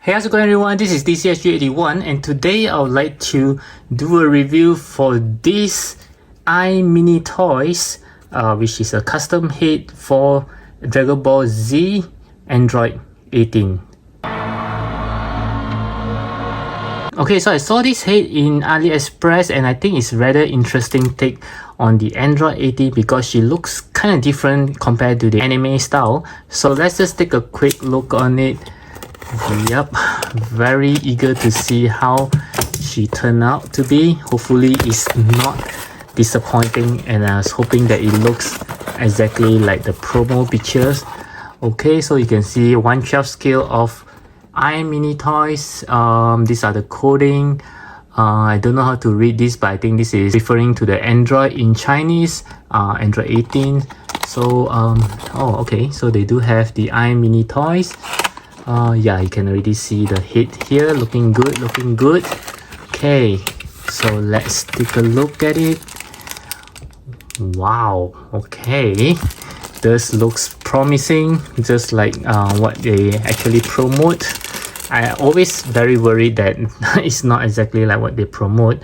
Hey, how's it going everyone? This is DCSG81 and today I would like to do a review for this iMini Toys, which is a custom head for Dragon Ball Z Android 18. Okay, so I saw this head in AliExpress and I think it's rather interesting take on the Android 18 because she looks kind of different compared to the anime style. So let's just take a quick look on it. Yep, very eager to see how she turned out to be. Hopefully it's not disappointing and I was hoping that it looks exactly like the promo pictures. Okay, so you can see 1/12 scale of iMini Toys. These are the coding. I don't know how to read this, but I think this is referring to the Android in Chinese, Android 18. So oh okay, so they do have the iMini Toys. Yeah, you can already see the head here, looking good. Okay, so let's take a look at it. Wow, okay, this looks promising, just like what they actually promote. I always very worried that it's not exactly like what they promote.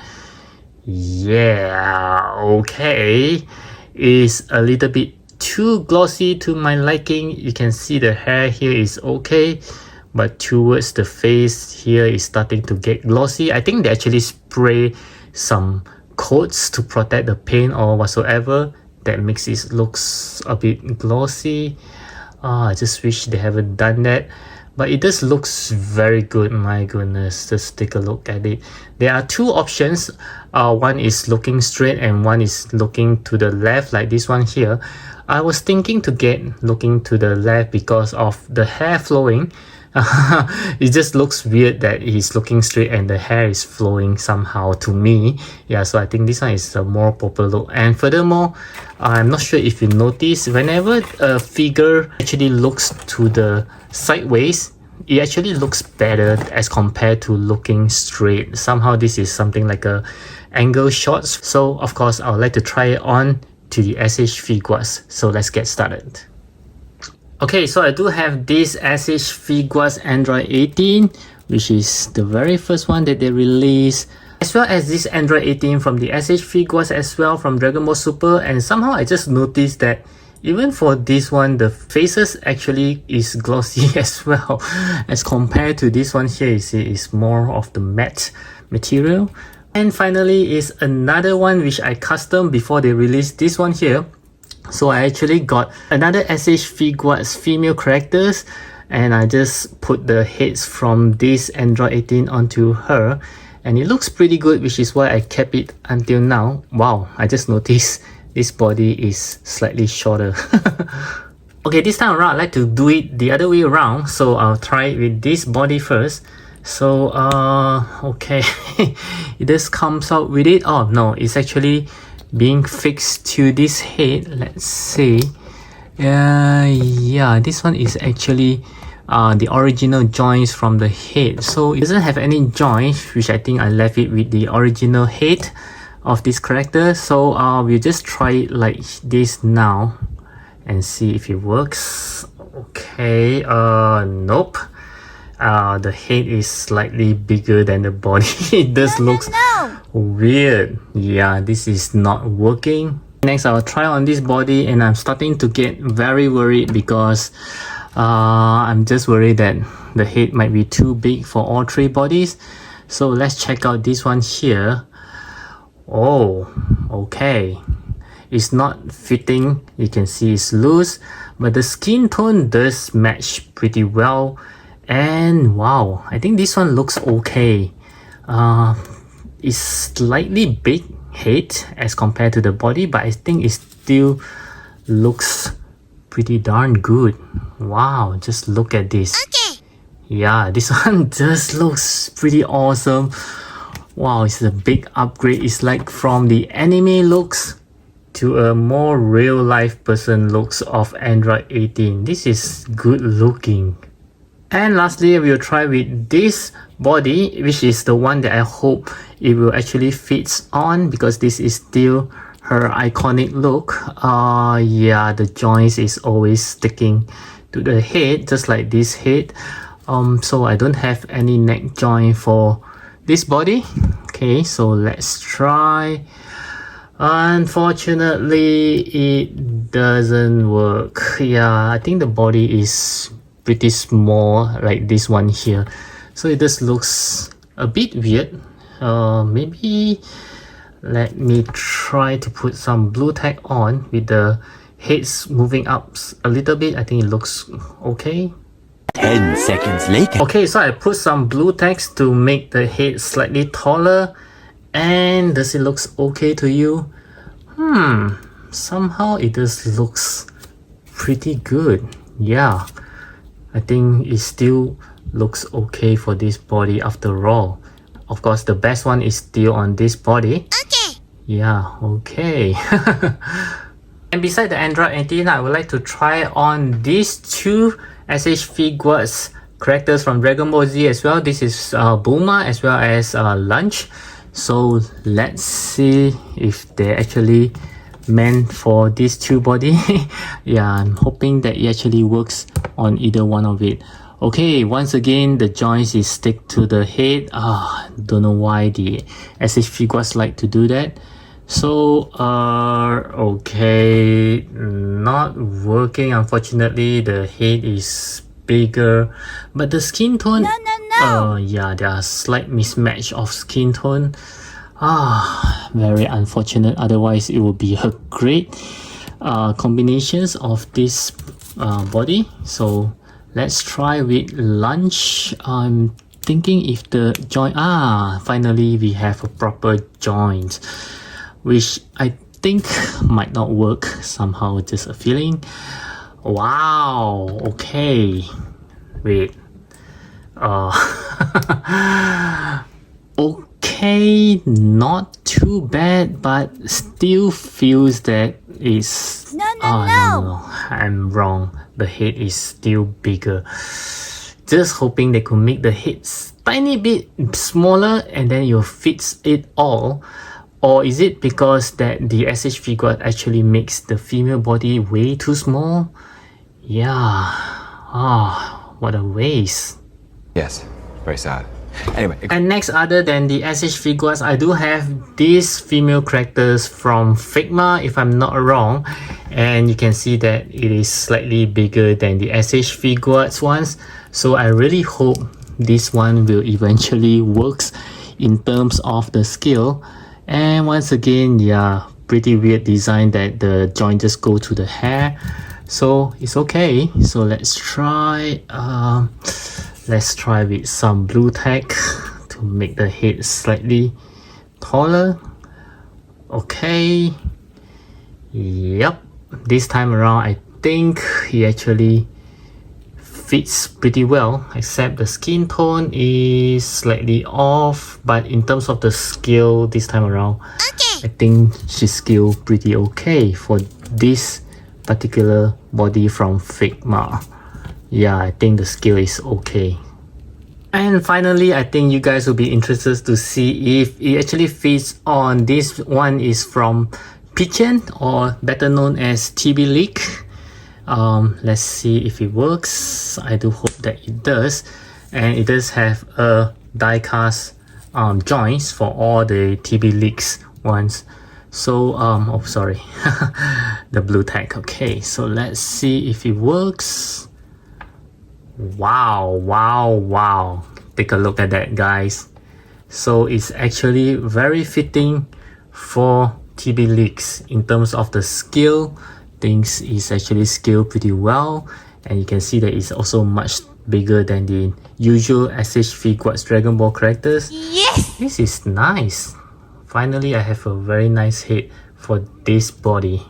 Yeah, okay, it's a little bit too glossy to my liking. You can see the hair here is okay, but towards the face here is starting to get glossy. I think they actually spray some coats to protect the paint or whatsoever that makes it looks a bit glossy. I just wish they haven't done that, but it does looks very good. My goodness, just take a look at it. There are two options. One is looking straight and one is looking to the left, like this one here. I was thinking to get looking to the left because of the hair flowing. It just looks weird that he's looking straight and the hair is flowing somehow to me. Yeah, so I think this one is a more popular look. And furthermore, I'm not sure if you notice, whenever a figure actually looks to the sideways, it actually looks better as compared to looking straight. Somehow this is something like a angle shots. So of course I would like to try it on to the SH figures. So let's get started. Okay, so I do have this SH figures Android 18, which is the very first one that they released, as well as this Android 18 from the SH figures as well from Dragon Ball Super. And somehow I just noticed that even for this one, the faces actually is glossy as well as compared to this one here. You see it's more of the matte material. And finally is another one which I custom before they released this one here. So I actually got another SH figures female characters and I just put the heads from this Android 18 onto her and it looks pretty good, which is why I kept it until now. Wow, I just noticed this body is slightly shorter. Okay, this time around I like to do it the other way around, so I'll try it with this body first. So okay, it just comes out with it. Oh no, it's actually being fixed to this head. Let's see. Yeah, this one is actually the original joints from the head, so it doesn't have any joints, which I think I left it with the original head of this character. So we'll just try it like this now and see if it works. Okay, nope. The head is slightly bigger than the body. It does looks weird. Yeah, this is not working. Next, I'll try on this body and I'm starting to get very worried because I'm just worried that the head might be too big for all three bodies. So let's check out this one here. Oh, okay. It's not fitting. You can see it's loose, but the skin tone does match pretty well. And wow, I think this one looks okay. It's slightly big head as compared to the body, but I think it still looks pretty darn good. Wow, just look at this. Okay. Yeah, this one just looks pretty awesome. Wow, it's a big upgrade. It's like from the anime looks to a more real life person looks of Android 18. This is good looking. And lastly, we'll try with this body, which is the one that I hope it will actually fits on because this is still her iconic look. Yeah, the joints is always sticking to the head, just like this head. So I don't have any neck joint for this body. Okay, so let's try. Unfortunately, it doesn't work. Yeah, I think the body is pretty small, like this one here. So it just looks a bit weird. Maybe let me try to put some blue tack on with the heads moving up a little bit. I think it looks okay. 10 seconds later. Okay, so I put some blue tacks to make the head slightly taller. And does it looks okay to you? Somehow it just looks pretty good. Yeah, I think it still looks okay for this body after all. Of course, the best one is still on this body. Okay. Yeah, okay. And beside the Android 18, I would like to try on these two SH Figuarts characters from Dragon Ball Z as well. This is Bulma as well as Lunch. So let's see if they're actually meant for these two body. Yeah, I'm hoping that it actually works on either one of it. Okay, once again, the joints is stick to the head. Don't know why the SH Figuarts like to do that. So, okay, not working. Unfortunately, the head is bigger, but the skin tone, yeah, there are slight mismatch of skin tone. Very unfortunate. Otherwise, it would be a great combinations of this body. So let's try with Lunch. I'm thinking if the joint, finally we have a proper joint, which I think might not work somehow, just a feeling. Wow, okay, wait, okay, not too bad, but still feels that it's, no, I'm wrong, the head is still bigger. Just hoping they could make the head tiny bit smaller and then you'll fit it all. Or is it because that the SH Figuart actually makes the female body way too small? Yeah. What a waste. Yes, very sad. Anyway. And next, other than the SH Figuarts, I do have these female characters from Figma, if I'm not wrong. And you can see that it is slightly bigger than the SH Figuarts ones. So I really hope this one will eventually works in terms of the scale. And once again, yeah, pretty weird design that the joint just go to the hair. So it's okay. So let's try with some blue tack to make the head slightly taller. Okay. Yep. This time around, I think he actually fits pretty well, except the skin tone is slightly off, but in terms of the scale this time around, I think she's still pretty okay for this particular body from Figma. Yeah, I think the scale is okay. And finally, I think you guys will be interested to see if it actually fits on this one is from Pigeon, or better known as TB Leak. Let's see if it works. I do hope that it does, and it does have a die-cast joints for all the TB Leaks ones. So oh sorry, the blue tag. Okay, so let's see if it works. Wow, take a look at that, guys. So it's actually very fitting for TB Leaks in terms of the scale. Things is actually scaled pretty well, and you can see that it's also much bigger than the usual SH Figuarts Dragon Ball characters. Yes! This is nice. Finally, I have a very nice head for this body.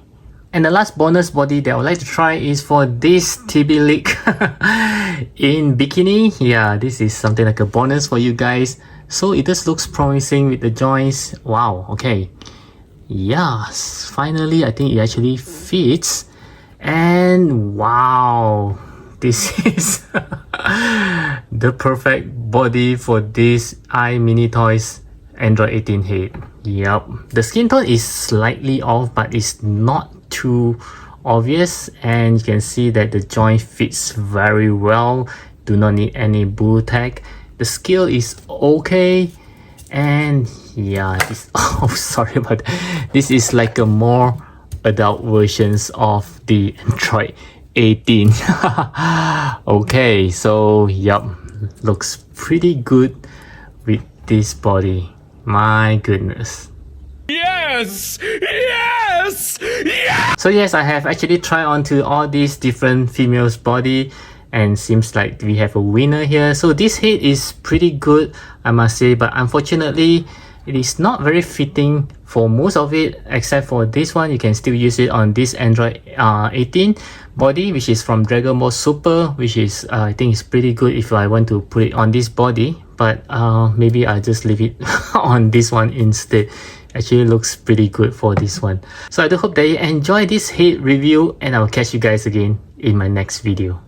And the last bonus body that I would like to try is for this TB Leak in bikini. Yeah, this is something like a bonus for you guys. So it just looks promising with the joints. Wow, okay. Yes, finally I think it actually fits. And wow, this is the perfect body for this iMini Toys Android 18 head. Yep, the skin tone is slightly off, but it's not too obvious, and you can see that the joint fits very well. do not need any blue tag. The scale is okay, and yeah, this oh sorry about that. This is like a more adult versions of the Android 18. Okay, so yep, looks pretty good with this body. My goodness. Yes! Yes! Yes! So yes, I have actually tried onto all these different females body, and seems like we have a winner here. So this head is pretty good, I must say, but unfortunately it is not very fitting for most of it, except for this one. You can still use it on this Android 18 body, which is from Dragon Ball Super, which is I think is pretty good if I want to put it on this body, but maybe I'll just leave it on this one instead. Actually looks pretty good for this one. So I do hope that you enjoy this head review, and I'll catch you guys again in my next video.